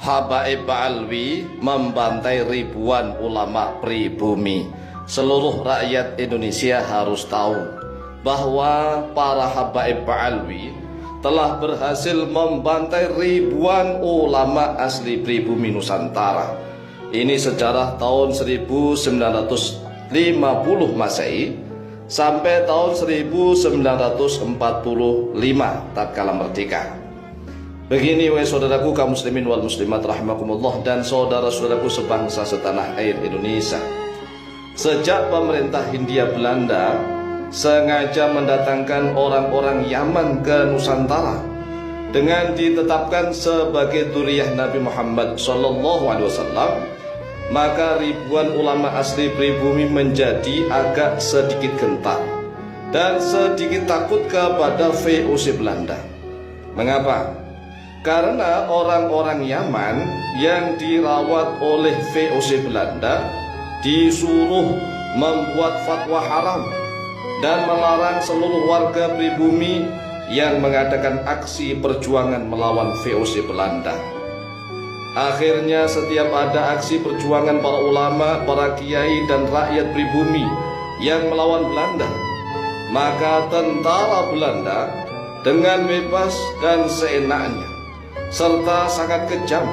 Habaib Alwi membantai ribuan ulama pribumi. Seluruh rakyat Indonesia harus tahu bahwa para Habaib Alwi telah berhasil membantai ribuan ulama asli pribumi Nusantara. Ini sejarah tahun 1950 Masehi sampai tahun 1945 tatkala merdeka. Begini wahai saudaraku kaum muslimin wal muslimat rahimakumullah dan saudara-saudaraku sebangsa setanah air Indonesia. Sejak pemerintah Hindia Belanda sengaja mendatangkan orang-orang Yaman ke Nusantara dengan ditetapkan sebagai dzurriyyah Nabi Muhammad SAW, maka ribuan ulama asli pribumi menjadi agak sedikit gentar dan sedikit takut kepada VOC Belanda. Mengapa? Karena orang-orang Yaman yang dirawat oleh VOC Belanda disuruh membuat fatwa haram dan melarang seluruh warga pribumi yang mengadakan aksi perjuangan melawan VOC Belanda. Akhirnya setiap ada aksi perjuangan para ulama, para kiai dan rakyat pribumi yang melawan Belanda, maka tentara Belanda dengan bebas dan seenaknya serta sangat kejam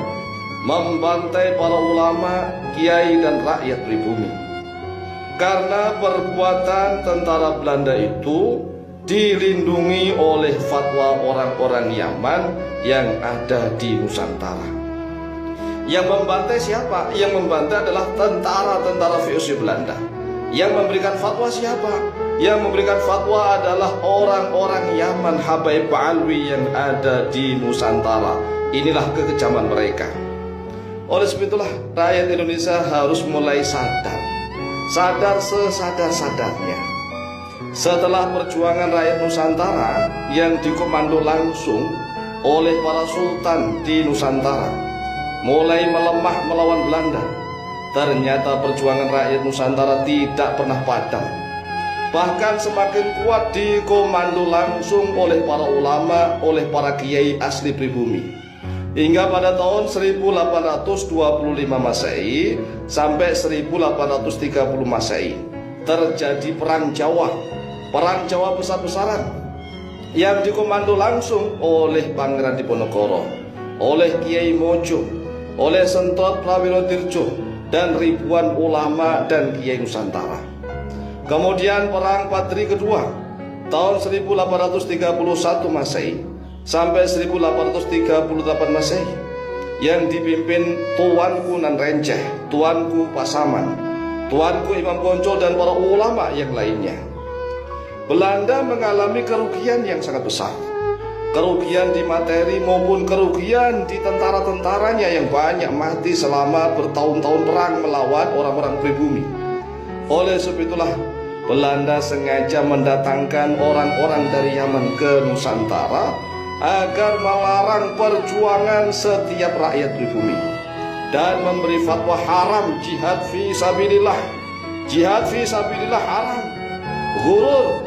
membantai para ulama, kiai dan rakyat pribumi. Karena perbuatan tentara Belanda itu dilindungi oleh fatwa orang-orang Yaman yang ada di Nusantara. Yang membantai siapa? Yang membantai adalah tentara-tentara VOC Belanda. Yang memberikan fatwa siapa? Yang memberikan fatwa adalah orang-orang Yaman, Habaib Alwi yang ada di Nusantara. Inilah kekejaman mereka. Oleh sebab itulah rakyat Indonesia harus mulai sadar sesadar-sadarnya. Setelah perjuangan rakyat Nusantara yang dikomando langsung oleh para sultan di Nusantara mulai melemah melawan Belanda, ternyata perjuangan rakyat Nusantara tidak pernah padam. Bahkan semakin kuat dikomando langsung oleh para ulama, oleh para kiai asli pribumi. Hingga pada tahun 1825 Masehi sampai 1830 Masehi terjadi perang Jawa besar-besaran yang dikomando langsung oleh Pangeran Diponegoro, oleh Kiai Mojo, oleh Sentot Prawiro-Dirjo dan ribuan ulama dan kiai Nusantara. Kemudian perang Patri kedua tahun 1831 Masehi sampai 1838 Masehi yang dipimpin Tuanku Nan Renceh, Tuanku Pasaman, Tuanku Imam Poncol dan para ulama yang lainnya. Belanda mengalami kerugian yang sangat besar, kerugian di materi maupun kerugian di tentara-tentaranya yang banyak mati selama bertahun-tahun perang melawan orang-orang pribumi. Oleh sebab itulah Belanda sengaja mendatangkan orang-orang dari Yaman ke Nusantara agar melarang perjuangan setiap rakyat pribumi dan memberi fatwa haram jihad fi sabilillah. Jihad fi sabilillah haram, ghurur,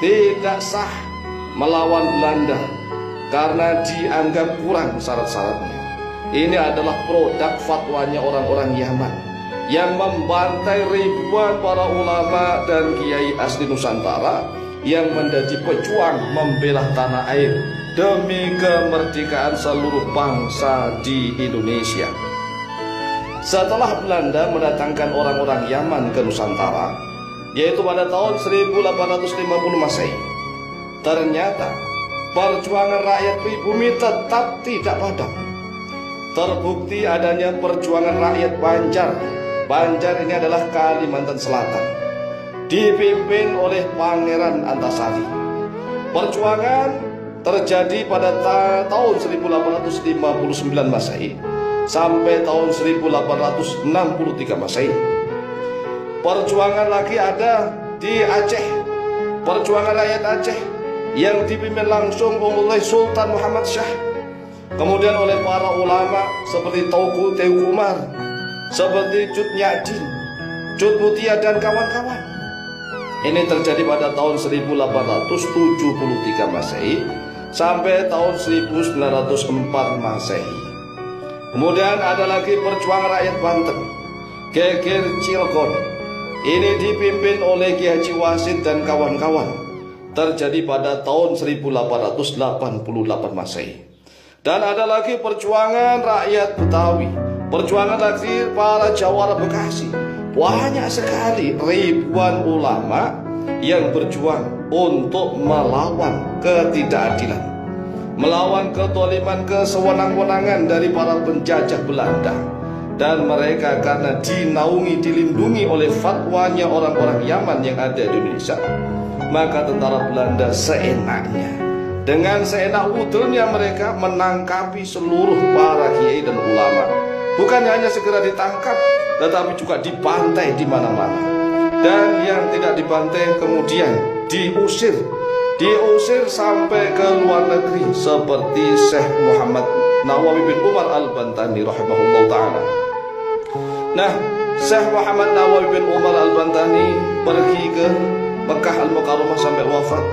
tidak sah melawan Belanda karena dianggap kurang syarat-syaratnya. Ini adalah produk fatwanya orang-orang Yaman yang membantai ribuan para ulama dan kiai asli Nusantara yang menjadi pejuang membela tanah air demi kemerdekaan seluruh bangsa di Indonesia. Setelah Belanda mendatangkan orang-orang Yaman ke Nusantara, yaitu pada tahun 1850 Masehi, ternyata perjuangan rakyat pribumi tetap tidak padam. Terbukti adanya perjuangan rakyat Banjar. Banjar ini adalah Kalimantan Selatan, dipimpin oleh Pangeran Antasari. Perjuangan terjadi pada tahun 1859 Masehi sampai tahun 1863 Masehi. Perjuangan lagi ada di Aceh, perjuangan rakyat Aceh yang dipimpin langsung oleh Sultan Muhammad Shah, kemudian oleh para ulama seperti Teuku Umar, seperti Cut Nyadin, Cut Mutia dan kawan-kawan. Ini terjadi pada tahun 1873 Masehi sampai tahun 1904 Masehi. Kemudian ada lagi perjuangan rakyat Banten, Geger Cilegon. Ini dipimpin oleh Ki Haji Wasid dan kawan-kawan. Terjadi pada tahun 1888 Masehi. Dan ada lagi perjuangan rakyat Betawi, perjuangan lagi para Jawara Bekasi. Banyak sekali ribuan ulama yang berjuang untuk melawan ketidakadilan, melawan kezaliman, kesewenang-wenangan dari para penjajah Belanda. Dan mereka karena dinaungi, dilindungi oleh fatwanya orang-orang Yaman yang ada di Indonesia, maka tentara Belanda seenaknya, dengan seenak wudulnya mereka menangkapi seluruh para kiai dan ulama. Bukan hanya segera ditangkap, tetapi juga dibantai di mana-mana. Dan yang tidak dibantai kemudian diusir sampai ke luar negeri, seperti Syekh Muhammad Nawawi bin Umar Al-Bantani rahimahullah ta'ala. Nah, Syekh Muhammad Nawawi bin Umar Al-Bantani pergi ke Mekah Al-Mukarramah sampai wafat.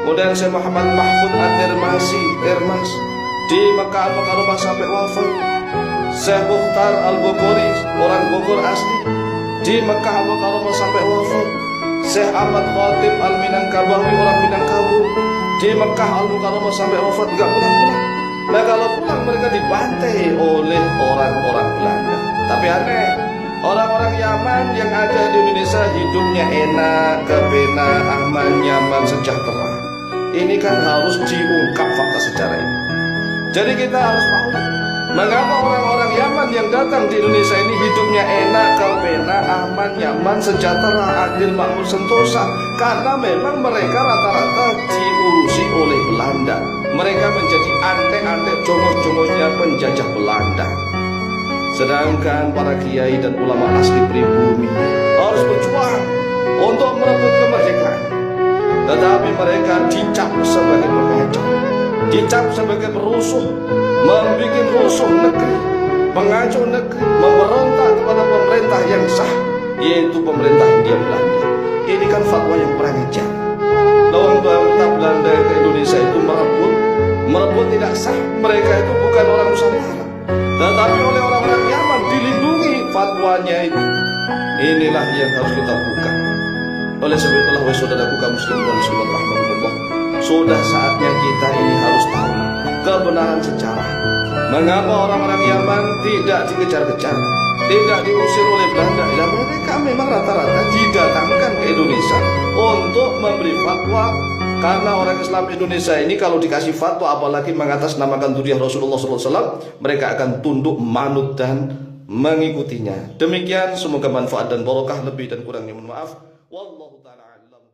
Kemudian Syekh Muhammad Mahfud Irmas di Mekah Al-Mukarramah sampai wafat. Syekh Mukhtar Al-Bukhari, orang Bogor asli, di Mekah Al-Mukarramah sampai wafat. Syekh Ahmad Khatib Al-Minangkabawi, orang Minangkabau, di Mekah Al-Mukarramah sampai wafat, gak pulang-pulang. Nah, kalau pulang mereka dibantai oleh orang-orang Belanda. Tapi aneh, orang-orang Yaman yang ada di Indonesia hidupnya enak, kebenak, aman, nyaman, sejahtera. Ini kan harus diungkap fakta sejarah ini. Jadi kita harus tahu mengapa orang-orang Yaman yang datang di Indonesia ini hidupnya enak, kebenak, aman, nyaman, sejahtera, adil, makmur, sentosa. Karena memang mereka rata-rata diurusi oleh Belanda. Mereka menjadi antek-antek, jongos-jongosnya penjajah Belanda. Sedangkan para kiai dan ulama asli pribumi harus berjuang untuk merebut kemerdekaan. Tetapi mereka dicap sebagai pengacau, dicap sebagai perusuh, membuat rusuh negeri, pengacau negeri, memberontak kepada pemerintah yang sah, yaitu pemerintah Hindia Belanda. Ini kan fatwa yang kurang ajar. Lawan pemerintah Belanda ke Indonesia itu merebut tidak sah. Mereka itu bukan orang Nusantara, tetapi oleh orang-orang Yaman dilindungi fatwanya itu. Inilah yang harus kita buka. Oleh sebab itulah, wahai saudaraku kaum muslimin dan muslimat rahimakumullah, sudah saatnya kita ini harus tahu kebenaran sejarah. Mengapa orang-orang Yaman tidak dikejar-kejar, tidak diusir oleh Belanda? Ya, mereka memang rata-rata didatangkan ke Indonesia untuk memberi fatwa. Karena orang Islam Indonesia ini kalau dikasih fatwa, apalagi mengatasnamakan dzurriyyah Rasulullah SAW, mereka akan tunduk, manut dan mengikutinya. Demikian, semoga manfaat dan barokah. Lebih dan kurangnya mohon maaf. Wallahu ta'ala a'lam.